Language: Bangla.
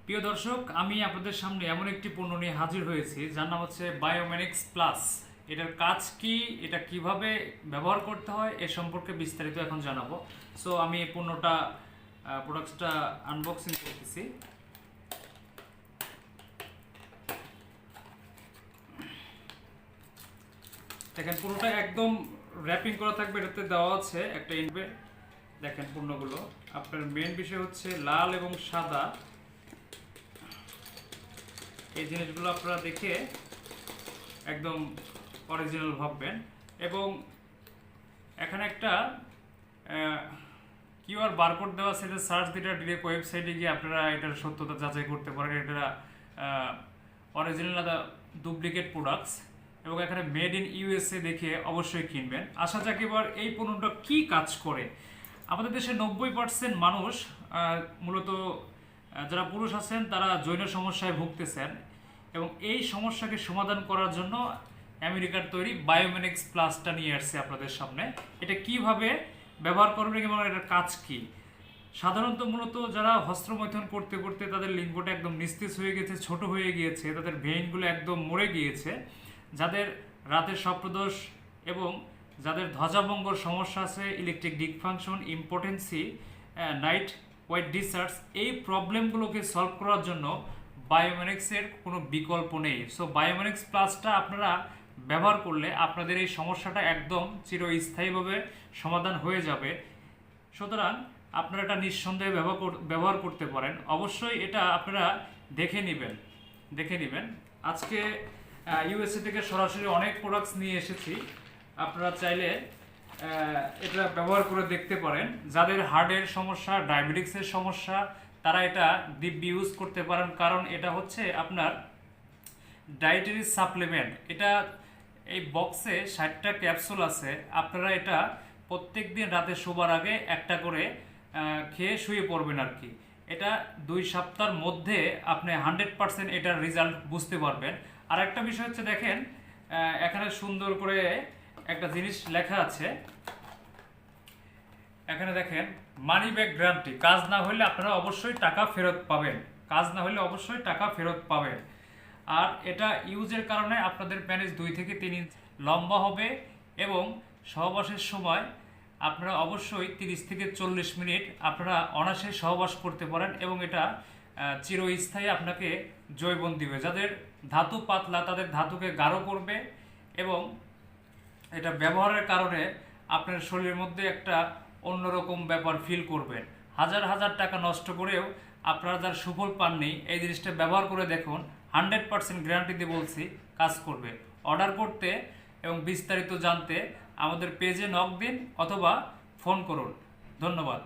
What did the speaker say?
প্রিয় দর্শক, আমি আপনাদের সামনে এমন একটি পণ্য নিয়ে হাজির হয়েছি যার নাম হচ্ছে বায়োমেনিক্স প্লাস। এটার কাজ কি, এটা কিভাবে ব্যবহার করতে হয় এ সম্পর্কে বিস্তারিত এখন জানাবো। সো আমি এই প্রোডাক্টসটা আনবক্সিং করতেছি। দেখেন পুরোটা একদম র্যাপিং করা থাকবে, এটাতে দেওয়া আছে একটা ইনবে। দেখেন পণ্যগুলো, আপনার মেন বিষয় হচ্ছে লাল এবং সাদা। এই জিনিসগুলো আপনারা দেখে একদম অরিজিনাল ভাববেন। এবং এখানে একটা কিউআর বারকোড দেওয়া আছে, এটা সার্চ দিয়ে ডিরেক্ট ওয়েবসাইটে গিয়ে আপনারা এটার সত্যতা যাচাই করতে পারেন। এটা অরিজিনাল না ডুপ্লিকেট প্রোডাক্টস, এবং এখানে মেড ইন ইউএসএ দেখে অবশ্যই কিনবেন। আসা যাক এবার এই পণ্যটা কি কাজ করে। আমাদের দেশে 90% মানুষ মূলত যারা পুরুষ আছেন তারা যৌন সমস্যায় ভুগতেছেন, এবং এই সমস্যাকে সমাধান করার জন্য আমেরিকার তৈরি বায়োমেনিক্স প্লাসটা নিয়ে আসছে আপনাদের সামনে। এটা কিভাবে ব্যবহার করবেন এবং এটার কাজ কি। সাধারণত মূলত যারা হস্ত্রমৈথুন করতে করতে তাদের লিঙ্গটা একদম নিস্তেজ হয়ে গেছে, ছোট হয়ে গিয়েছে, তাদের ভেইনগুলো একদম মরে গিয়েছে, যাদের রাতের স্বপ্নদোষ এবং যাদের ধ্বজাভঙ্গর সমস্যা আছে, electric dysfunction, impotency, night white discharge, এই প্রবলেমগুলোকে সলভ করার জন্য বায়োমেনিক্সের কোনো বিকল্প নেই। সো বায়োমেনিক্স প্লাসটা আপনারা ব্যবহার করলে আপনাদের এই সমস্যাটা একদম চিরস্থায়ীভাবে সমাধান হয়ে যাবে। সুতরাং আপনারা এটা নিঃসন্দেহে ব্যবহার করতে পারেন। অবশ্যই এটা আপনারা দেখে নেবেন। আজকে ইউএসএ থেকে সরাসরি অনেক প্রোডাক্টস নিয়ে এসেছি, আপনারা চাইলে এটা ব্যবহার করে দেখতে পারেন। যাদের হার্টের সমস্যা, ডায়াবেটিক্সের সমস্যা, তারা এটা দিব্যি ইউজ করতে পারেন, কারণ এটা হচ্ছে আপনার ডায়েটারি সাপ্লিমেন্ট। এটা এই বক্সে 60টা ক্যাপসুল আছে। আপনারা এটা প্রত্যেক দিন রাতে শোবার আগে একটা করে খেয়ে শুয়ে পড়বেন আর কি। এটা 2 সপ্তাহের মধ্যে আপনি 100% এটার রেজাল্ট বুঝতে পারবেন। আর একটা বিষয় হচ্ছে দেখেন, এখানে সুন্দর করে একটা জিনিস লেখা আছে। এখানে দেখেন মানি ব্যাক গ্যারান্টি, কাজ না হলে আপনারা অবশ্যই টাকা ফেরত পাবেন। আর এটা ইউজের কারণে আপনাদের প্যানিস 2 থেকে 3 ইঞ্চি লম্বা হবে, এবং সহবাসের সময় আপনারা অবশ্যই 30 থেকে 40 মিনিট আপনারা অনায়াসে সহবাস করতে পারেন, এবং এটা চিরস্থায়ী আপনাকে যৌবন দিবে। যাদের ধাতু পাতলা তাদের ধাতুকে গাঢ় করবে, এবং এটা ব্যবহারের কারণে আপনার শরীরের মধ্যে একটা অন্যরকম ব্যাপার ফিল করবেন। হাজার হাজার টাকা নষ্ট করেও আপনারা যার সুফল পাননি, এই জিনিসটা ব্যবহার করে দেখুন। 100% গ্যারান্টি দিয়ে বলছি, কাজ করবে। অর্ডার করতে এবং বিস্তারিত জানতে আমাদের পেজে নক দিন অথবা ফোন করুন। ধন্যবাদ।